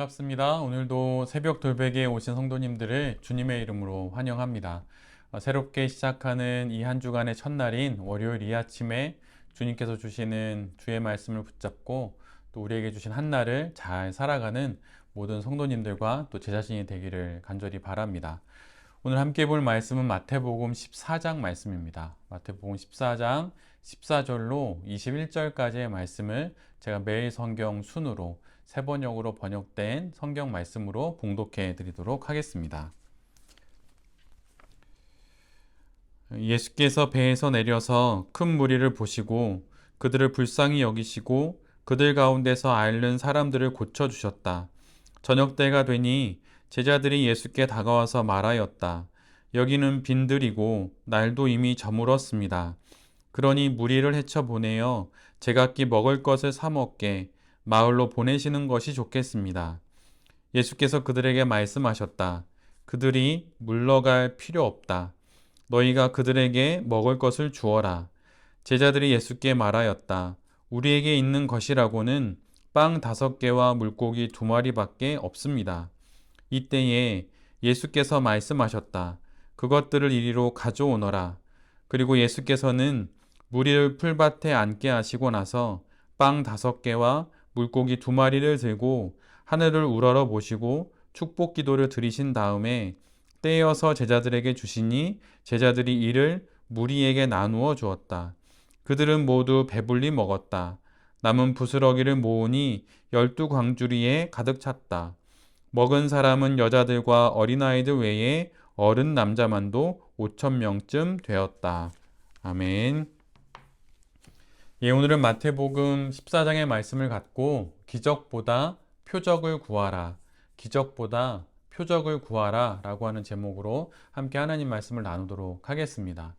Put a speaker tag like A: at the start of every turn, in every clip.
A: 반갑습니다. 오늘도 새벽 돌베개에 오신 성도님들을 주님의 이름으로 환영합니다. 새롭게 시작하는 이 한 주간의 첫날인 월요일 이 아침에 주님께서 주시는 주의 말씀을 붙잡고 또 우리에게 주신 한 날을 잘 살아가는 모든 성도님들과 또 제 자신이 되기를 간절히 바랍니다. 오늘 함께 볼 말씀은 마태복음 14장 말씀입니다. 마태복음 14장 14절로 21절까지의 말씀을 제가 매일 성경 순으로 세 번역으로 번역된 성경 말씀으로 봉독해 드리도록 하겠습니다. 예수께서 배에서 내려서 큰 무리를 보시고 그들을 불쌍히 여기시고 그들 가운데서 앓는 사람들을 고쳐주셨다. 저녁 때가 되니 제자들이 예수께 다가와서 말하였다. 여기는 빈들이고 날도 이미 저물었습니다. 그러니 무리를 헤쳐 보내어 제각기 먹을 것을 사 먹게 마을로 보내시는 것이 좋겠습니다. 예수께서 그들에게 말씀하셨다. 그들이 물러갈 필요 없다. 너희가 그들에게 먹을 것을 주어라. 제자들이 예수께 말하였다. 우리에게 있는 것이라고는 빵 5개와 물고기 2마리밖에 없습니다. 이때에 예수께서 말씀하셨다. 그것들을 이리로 가져오너라. 그리고 예수께서는 무리를 풀밭에 앉게 하시고 나서 빵 5개와 물고기 2마리를 들고 하늘을 우러러 보시고 축복 기도를 드리신 다음에 떼어서 제자들에게 주시니 제자들이 이를 무리에게 나누어 주었다. 그들은 모두 배불리 먹었다. 남은 부스러기를 모으니 12광주리에 가득 찼다. 먹은 사람은 여자들과 어린아이들 외에 어른 남자만도 5,000명쯤 되었다. 아멘. 예, 오늘은 마태복음 14장의 말씀을 갖고 기적보다 표적을 구하라, 기적보다 표적을 구하라 라고 하는 제목으로 함께 하나님 말씀을 나누도록 하겠습니다.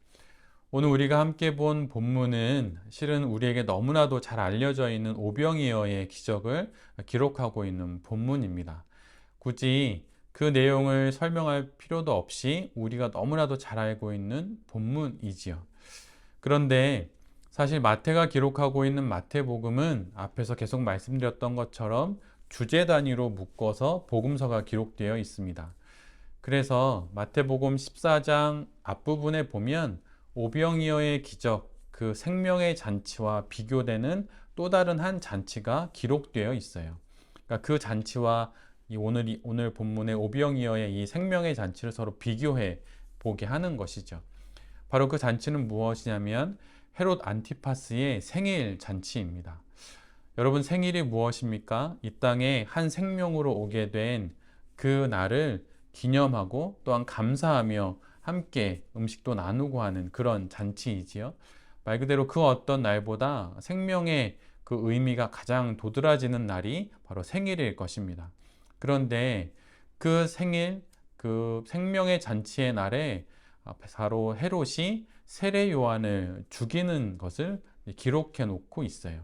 A: 오늘 우리가 함께 본 본문은 실은 우리에게 너무나도 잘 알려져 있는 오병이어의 기적을 기록하고 있는 본문입니다. 굳이 그 내용을 설명할 필요도 없이 우리가 너무나도 잘 알고 있는 본문이지요. 그런데 사실 마태가 기록하고 있는 마태복음은 앞에서 계속 말씀드렸던 것처럼 주제 단위로 묶어서 복음서가 기록되어 있습니다. 그래서 마태복음 14장 앞부분에 보면 오병이어의 기적, 그 생명의 잔치와 비교되는 또 다른 한 잔치가 기록되어 있어요. 그러니까 그 잔치와 오늘 본문의 오병이어의 이 생명의 잔치를 서로 비교해 보게 하는 것이죠. 바로 그 잔치는 무엇이냐면 헤롯 안티파스의 생일 잔치입니다. 여러분, 생일이 무엇입니까? 이 땅에 한 생명으로 오게 된 그 날을 기념하고 또한 감사하며 함께 음식도 나누고 하는 그런 잔치이지요. 말 그대로 그 어떤 날보다 생명의 그 의미가 가장 도드라지는 날이 바로 생일일 것입니다. 그런데 그 생일, 그 생명의 잔치의 날에 바로 헤롯이 세례 요한을 죽이는 것을 기록해 놓고 있어요.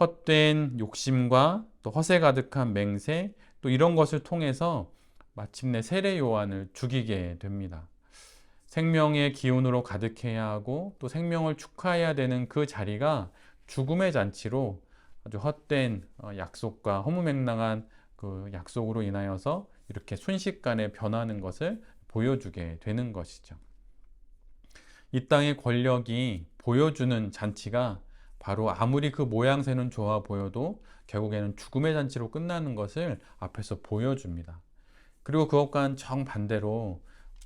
A: 헛된 욕심과 또 허세 가득한 맹세, 또 이런 것을 통해서 마침내 세례 요한을 죽이게 됩니다. 생명의 기운으로 가득해야 하고 또 생명을 축하해야 되는 그 자리가 죽음의 잔치로 아주 헛된 약속과 허무맹랑한 그 약속으로 인하여서 이렇게 순식간에 변하는 것을 보여주게 되는 것이죠. 이 땅의 권력이 보여주는 잔치가 바로 아무리 그 모양새는 좋아 보여도 결국에는 죽음의 잔치로 끝나는 것을 앞에서 보여줍니다. 그리고 그것과는 정반대로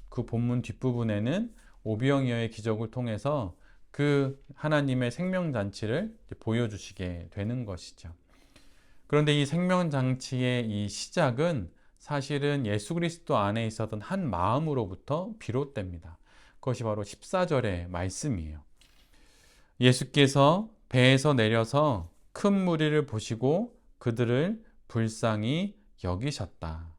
A: 그 본문 뒷부분에는 오병이어의 기적을 통해서 그 하나님의 생명잔치를 보여주시게 되는 것이죠. 그런데 이 생명잔치의 이 시작은 사실은 예수 그리스도 안에 있었던 한 마음으로부터 비롯됩니다. 그것이 바로 14절의 말씀이에요. 예수께서 배에서 내려서 큰 무리를 보시고 그들을 불쌍히 여기셨다.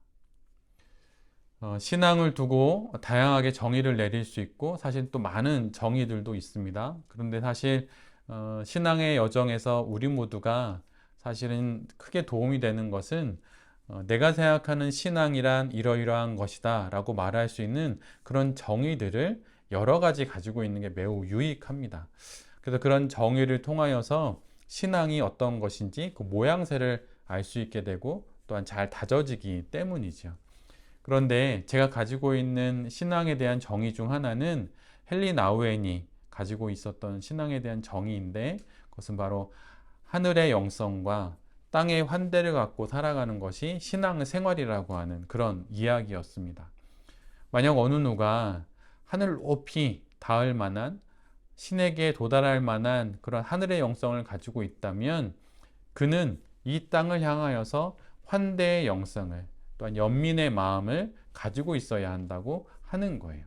A: 신앙을 두고 다양하게 정의를 내릴 수 있고 사실 또 많은 정의들도 있습니다. 그런데 사실 신앙의 여정에서 우리 모두가 사실은 크게 도움이 되는 것은 내가 생각하는 신앙이란 이러이러한 것이다 라고 말할 수 있는 그런 정의들을 여러 가지 가지고 있는 게 매우 유익합니다. 그래서 그런 정의를 통하여서 신앙이 어떤 것인지 그 모양새를 알 수 있게 되고 또한 잘 다져지기 때문이죠. 그런데 제가 가지고 있는 신앙에 대한 정의 중 하나는 헨리 나우엔이 가지고 있었던 신앙에 대한 정의인데, 그것은 바로 하늘의 영성과 땅의 환대를 갖고 살아가는 것이 신앙 생활이라고 하는 그런 이야기였습니다. 만약 어느 누가 하늘 높이 닿을 만한, 신에게 도달할 만한 그런 하늘의 영성을 가지고 있다면 그는 이 땅을 향하여서 환대의 영성을, 또한 연민의 마음을 가지고 있어야 한다고 하는 거예요.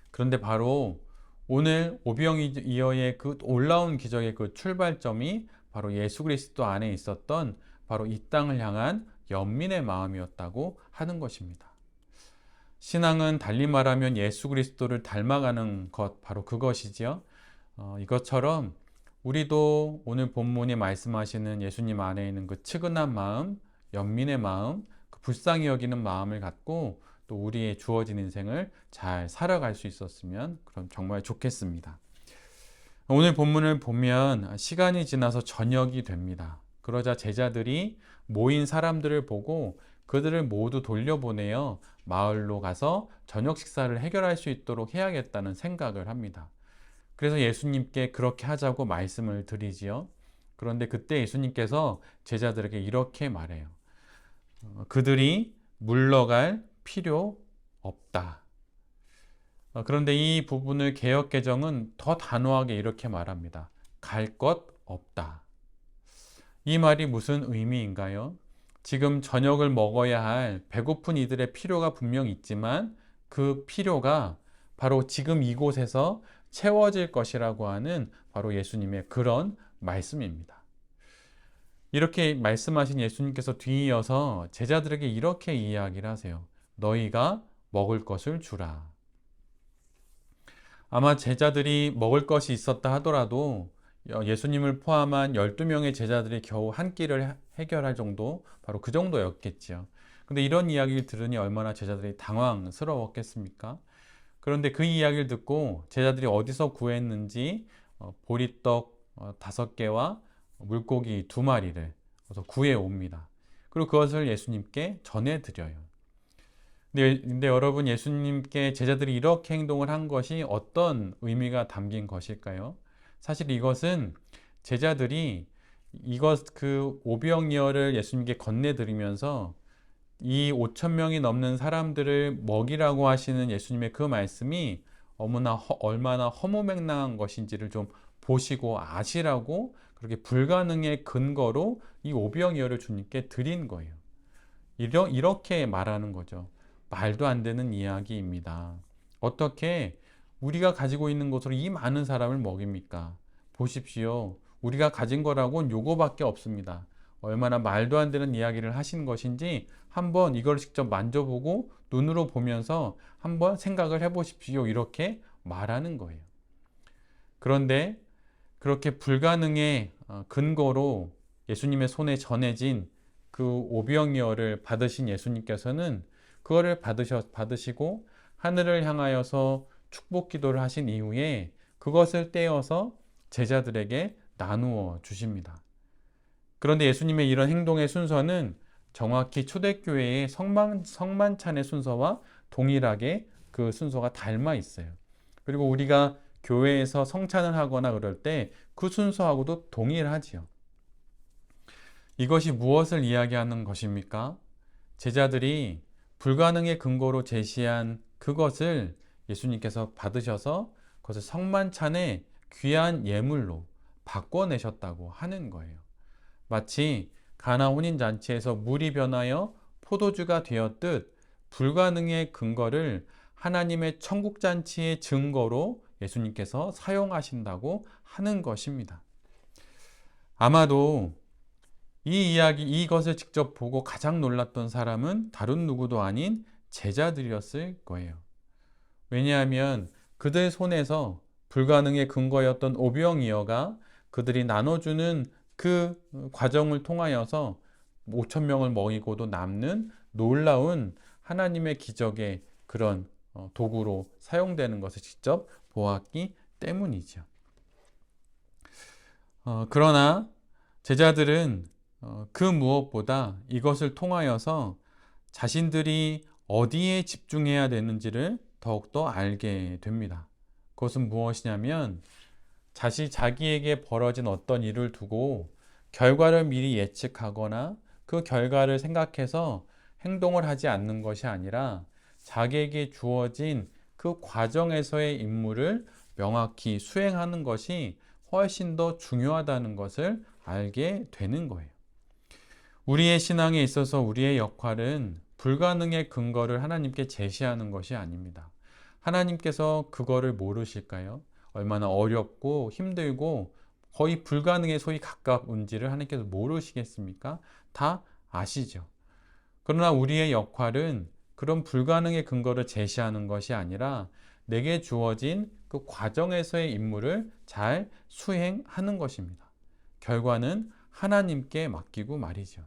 A: 그런데 바로 오늘 오병이어의 그 놀라운 기적의 그 출발점이 바로 예수 그리스도 안에 있었던 바로 이 땅을 향한 연민의 마음이었다고 하는 것입니다. 신앙은 달리 말하면 예수 그리스도를 닮아가는 것, 바로 그것이지요. 이것처럼 우리도 오늘 본문이 말씀하시는 예수님 안에 있는 그 측은한 마음, 연민의 마음, 그 불쌍히 여기는 마음을 갖고 또 우리의 주어진 인생을 잘 살아갈 수 있었으면 그럼 정말 좋겠습니다. 오늘 본문을 보면 시간이 지나서 저녁이 됩니다. 그러자 제자들이 모인 사람들을 보고 그들을 모두 돌려보내어 마을로 가서 저녁 식사를 해결할 수 있도록 해야겠다는 생각을 합니다. 그래서 예수님께 그렇게 하자고 말씀을 드리지요. 그런데 그때 예수님께서 제자들에게 이렇게 말해요. 그들이 물러갈 필요 없다. 그런데 이 부분을 개역개정은 더 단호하게 이렇게 말합니다. 갈 것 없다. 이 말이 무슨 의미인가요? 지금 저녁을 먹어야 할 배고픈 이들의 필요가 분명 있지만 그 필요가 바로 지금 이곳에서 채워질 것이라고 하는 바로 예수님의 그런 말씀입니다. 이렇게 말씀하신 예수님께서 뒤이어서 제자들에게 이렇게 이야기를 하세요. 너희가 먹을 것을 주라. 아마 제자들이 먹을 것이 있었다 하더라도 예수님을 포함한 12명의 제자들이 겨우 한 끼를 해결할 정도, 바로 그 정도였겠죠. 근데 이런 이야기를 들으니 얼마나 제자들이 당황스러웠겠습니까? 그런데 그 이야기를 듣고 제자들이 어디서 구했는지 보리떡 5개와 물고기 2마리를 구해 옵니다. 그리고 그것을 예수님께 전해드려요. 근데 여러분, 예수님께 제자들이 이렇게 행동을 한 것이 어떤 의미가 담긴 것일까요? 사실 이것은 제자들이 그 오병이어를 예수님께 건네드리면서 이 5천 명이 넘는 사람들을 먹이라고 하시는 예수님의 그 말씀이 얼마나 허무맹랑한 것인지를 좀 보시고 아시라고 그렇게 불가능의 근거로 이 오병이어를 주님께 드린 거예요. 이렇게 말하는 거죠. 말도 안 되는 이야기입니다. 어떻게 우리가 가지고 있는 것으로 이 많은 사람을 먹입니까? 보십시오. 우리가 가진 거라고는 요거밖에 없습니다. 얼마나 말도 안 되는 이야기를 하신 것인지 한번 이걸 직접 만져보고 눈으로 보면서 한번 생각을 해보십시오. 이렇게 말하는 거예요. 그런데 그렇게 불가능의 근거로 예수님의 손에 전해진 그 오병이어를 받으신 예수님께서는 그거를 받으시고 하늘을 향하여서 축복 기도를 하신 이후에 그것을 떼어서 제자들에게 나누어 주십니다. 그런데 예수님의 이런 행동의 순서는 정확히 초대교회의 성만찬의 순서와 동일하게 그 순서가 닮아 있어요. 그리고 우리가 교회에서 성찬을 하거나 그럴 때 그 순서하고도 동일하지요. 이것이 무엇을 이야기하는 것입니까? 제자들이 불가능의 근거로 제시한 그것을 예수님께서 받으셔서 그것을 성만찬의 귀한 예물로 바꿔내셨다고 하는 거예요. 마치 가나 혼인잔치에서 물이 변하여 포도주가 되었듯 불가능의 근거를 하나님의 천국잔치의 증거로 예수님께서 사용하신다고 하는 것입니다. 아마도 이것을 직접 보고 가장 놀랐던 사람은 다른 누구도 아닌 제자들이었을 거예요. 왜냐하면 그들 손에서 불가능의 근거였던 오병이어가 그들이 나눠주는 그 과정을 통하여서 5천 명을 먹이고도 남는 놀라운 하나님의 기적의 그런 도구로 사용되는 것을 직접 보았기 때문이죠. 그러나 제자들은 그 무엇보다 이것을 통하여서 자신들이 어디에 집중해야 되는지를 더욱더 알게 됩니다. 그것은 무엇이냐면 자기에게 벌어진 어떤 일을 두고 결과를 미리 예측하거나 그 결과를 생각해서 행동을 하지 않는 것이 아니라 자기에게 주어진 그 과정에서의 임무를 명확히 수행하는 것이 훨씬 더 중요하다는 것을 알게 되는 거예요. 우리의 신앙에 있어서 우리의 역할은 불가능의 근거를 하나님께 제시하는 것이 아닙니다. 하나님께서 그거를 모르실까요? 얼마나 어렵고 힘들고 거의 불가능에 소위 가까운지를 하나님께서 모르시겠습니까? 다 아시죠. 그러나 우리의 역할은 그런 불가능의 근거를 제시하는 것이 아니라 내게 주어진 그 과정에서의 임무를 잘 수행하는 것입니다. 결과는 하나님께 맡기고 말이죠.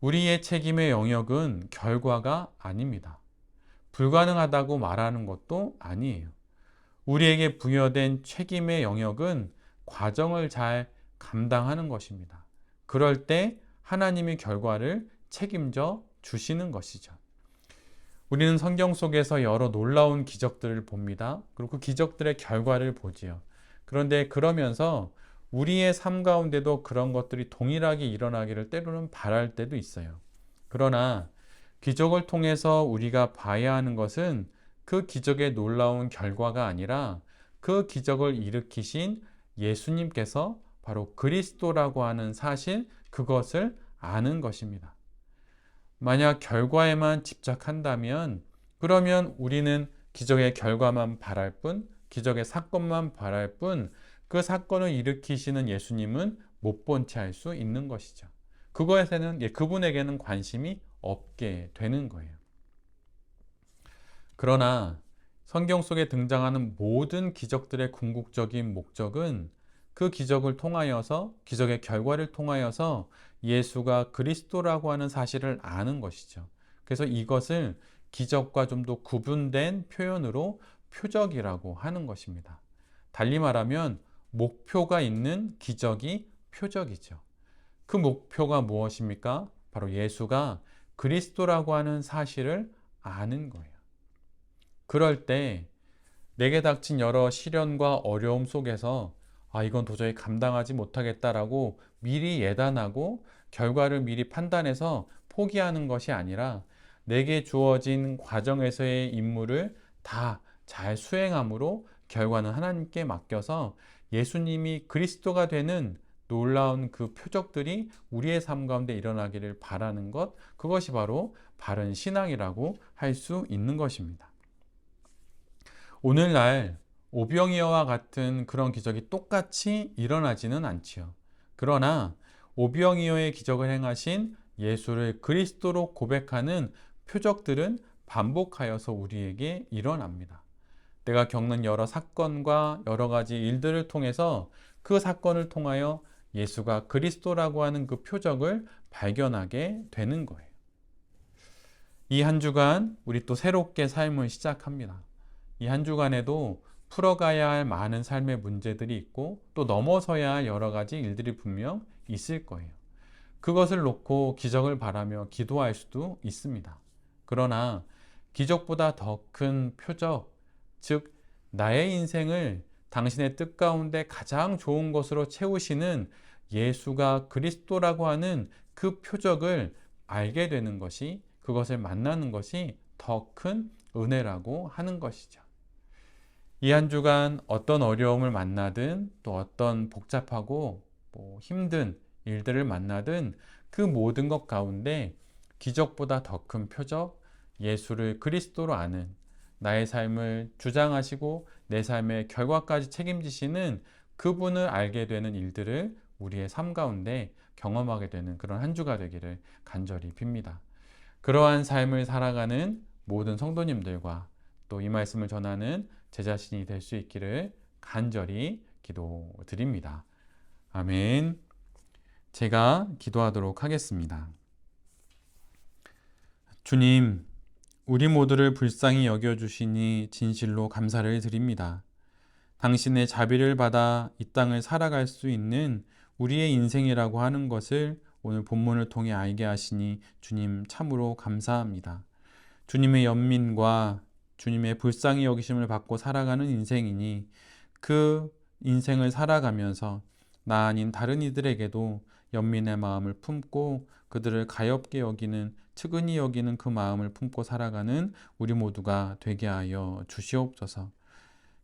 A: 우리의 책임의 영역은 결과가 아닙니다. 불가능하다고 말하는 것도 아니에요. 우리에게 부여된 책임의 영역은 과정을 잘 감당하는 것입니다. 그럴 때 하나님이 결과를 책임져 주시는 것이죠. 우리는 성경 속에서 여러 놀라운 기적들을 봅니다. 그리고 그 기적들의 결과를 보지요. 그런데 그러면서 우리의 삶 가운데도 그런 것들이 동일하게 일어나기를 때로는 바랄 때도 있어요. 그러나 기적을 통해서 우리가 봐야 하는 것은 그 기적의 놀라운 결과가 아니라 그 기적을 일으키신 예수님께서 바로 그리스도라고 하는 사실, 그것을 아는 것입니다. 만약 결과에만 집착한다면 그러면 우리는 기적의 결과만 바랄 뿐, 기적의 사건만 바랄 뿐, 그 사건을 일으키시는 예수님은 못 본 채 할 수 있는 것이죠. 그것에는 그분에게는 관심이 없게 되는 거예요. 그러나 성경 속에 등장하는 모든 기적들의 궁극적인 목적은 그 기적을 통하여서, 기적의 결과를 통하여서 예수가 그리스도라고 하는 사실을 아는 것이죠. 그래서 이것을 기적과 좀 더 구분된 표현으로 표적이라고 하는 것입니다. 달리 말하면 목표가 있는 기적이 표적이죠. 그 목표가 무엇입니까? 바로 예수가 그리스도라고 하는 사실을 아는 거예요. 그럴 때 내게 닥친 여러 시련과 어려움 속에서 이건 도저히 감당하지 못하겠다라고 미리 예단하고 결과를 미리 판단해서 포기하는 것이 아니라 내게 주어진 과정에서의 임무를 다 잘 수행함으로 결과는 하나님께 맡겨서 예수님이 그리스도가 되는 놀라운 그 표적들이 우리의 삶 가운데 일어나기를 바라는 것, 그것이 바로 바른 신앙이라고 할 수 있는 것입니다. 오늘날 오병이어와 같은 그런 기적이 똑같이 일어나지는 않지요. 그러나 오병이어의 기적을 행하신 예수를 그리스도로 고백하는 표적들은 반복하여서 우리에게 일어납니다. 내가 겪는 여러 사건과 여러 가지 일들을 통해서 그 사건을 통하여 예수가 그리스도라고 하는 그 표적을 발견하게 되는 거예요. 이 한 주간 우리 또 새롭게 삶을 시작합니다. 이 한 주간에도 풀어가야 할 많은 삶의 문제들이 있고 또 넘어서야 할 여러 가지 일들이 분명 있을 거예요. 그것을 놓고 기적을 바라며 기도할 수도 있습니다. 그러나 기적보다 더 큰 표적, 즉 나의 인생을 당신의 뜻 가운데 가장 좋은 것으로 채우시는 예수가 그리스도라고 하는 그 표적을 알게 되는 것이, 그것을 만나는 것이 더 큰 은혜라고 하는 것이죠. 이 한 주간 어떤 어려움을 만나든 또 어떤 복잡하고 힘든 일들을 만나든 그 모든 것 가운데 기적보다 더 큰 표적, 예수를 그리스도로 아는, 나의 삶을 주장하시고 내 삶의 결과까지 책임지시는 그분을 알게 되는 일들을 우리의 삶 가운데 경험하게 되는 그런 한 주가 되기를 간절히 빕니다. 그러한 삶을 살아가는 모든 성도님들과 또 이 말씀을 전하는 제 자신이 될 수 있기를 간절히 기도드립니다. 아멘. 제가 기도하도록 하겠습니다. 주님, 우리 모두를 불쌍히 여겨주시니 진실로 감사를 드립니다. 당신의 자비를 받아 이 땅을 살아갈 수 있는 우리의 인생이라고 하는 것을 오늘 본문을 통해 알게 하시니 주님 참으로 감사합니다. 주님의 연민과 주님의 불쌍히 여기심을 받고 살아가는 인생이니 그 인생을 살아가면서 나 아닌 다른 이들에게도 연민의 마음을 품고 그들을 가엾게 여기는, 측은히 여기는 그 마음을 품고 살아가는 우리 모두가 되게 하여 주시옵소서.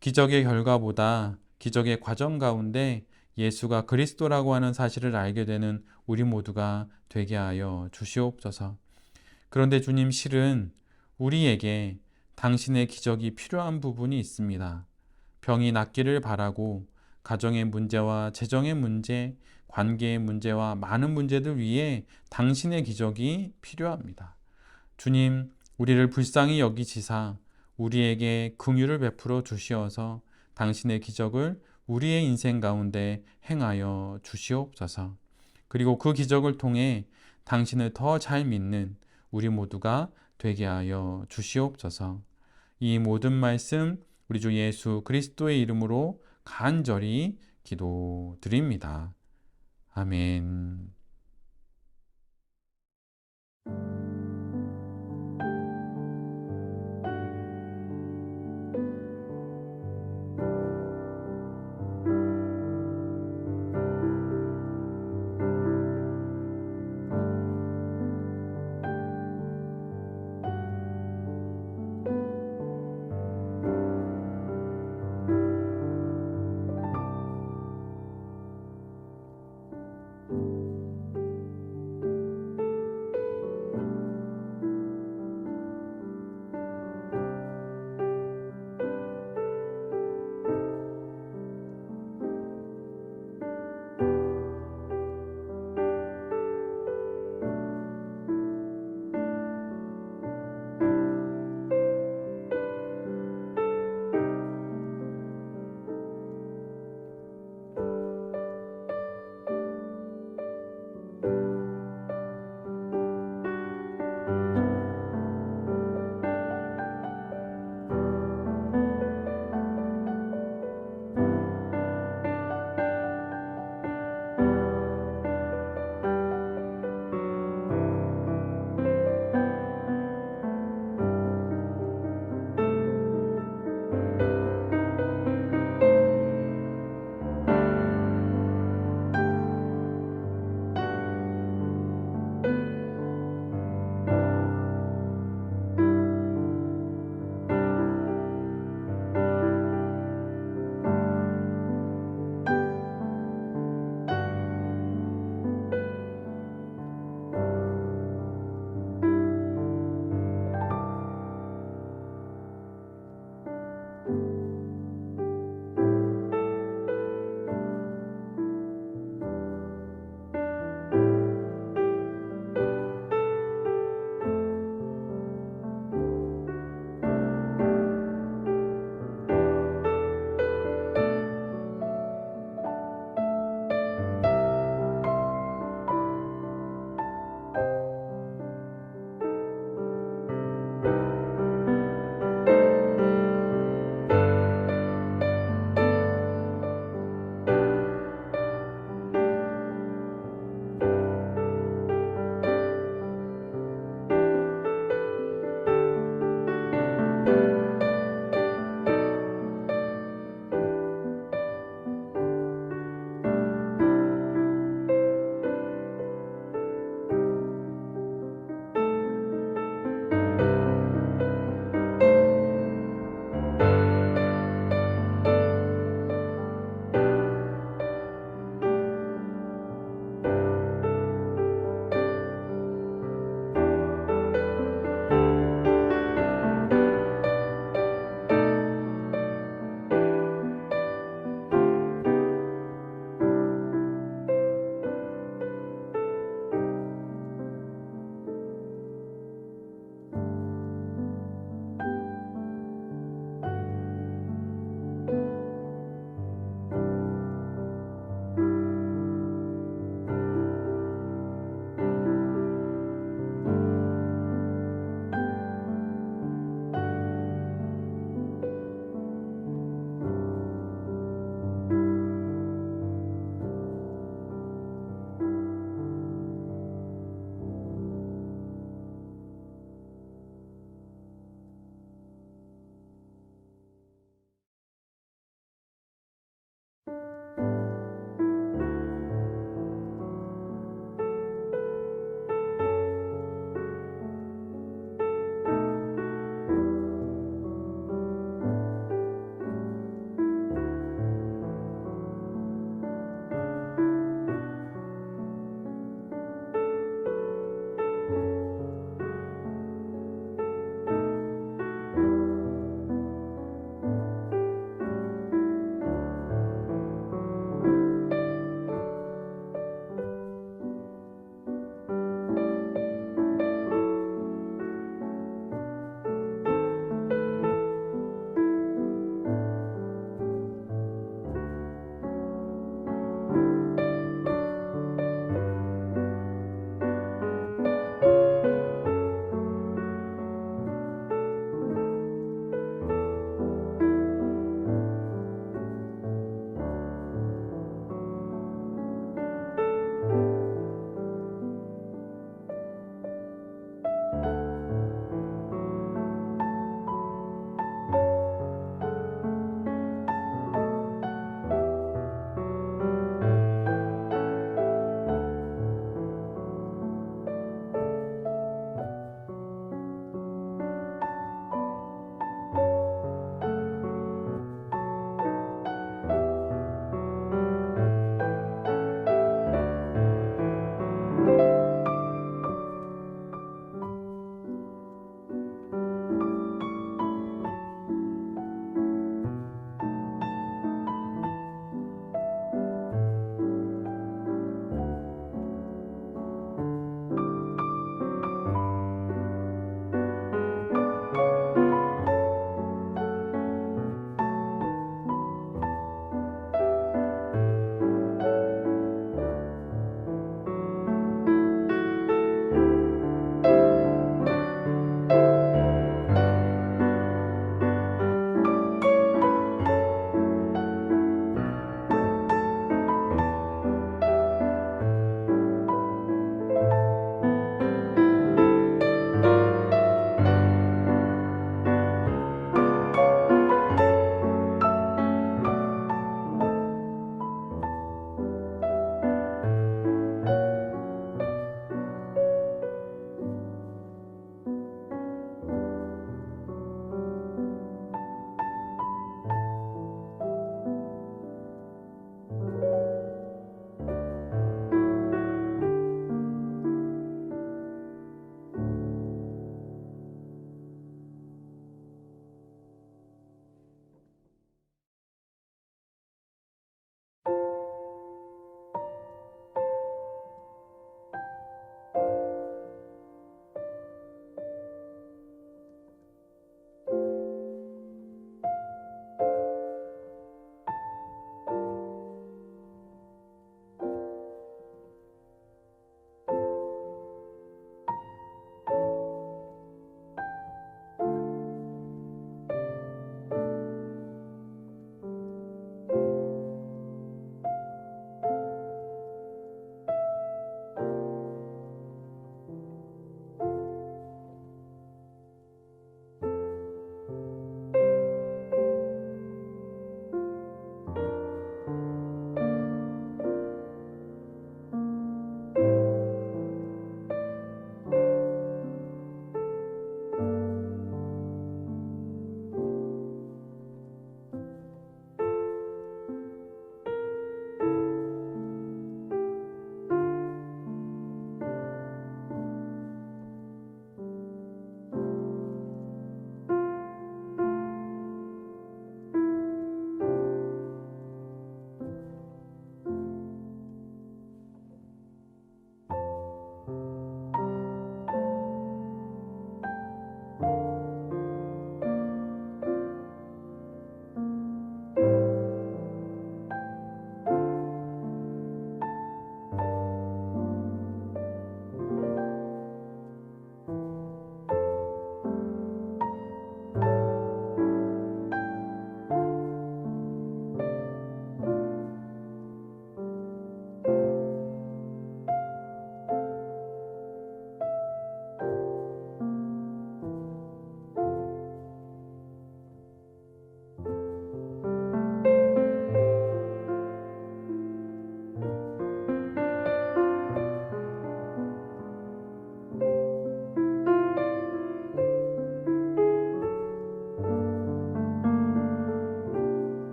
A: 기적의 결과보다 기적의 과정 가운데 예수가 그리스도라고 하는 사실을 알게 되는 우리 모두가 되게 하여 주시옵소서. 그런데 주님, 실은 우리에게 당신의 기적이 필요한 부분이 있습니다. 병이 낫기를 바라고 가정의 문제와 재정의 문제, 관계의 문제와 많은 문제들 위해 당신의 기적이 필요합니다. 주님, 우리를 불쌍히 여기시사 우리에게 긍휼을 베풀어 주시어서 당신의 기적을 우리의 인생 가운데 행하여 주시옵소서. 그리고 그 기적을 통해 당신을 더 잘 믿는 우리 모두가 되게 하여 주시옵소서. 이 모든 말씀 우리 주 예수 그리스도의 이름으로 간절히 기도드립니다. 아멘.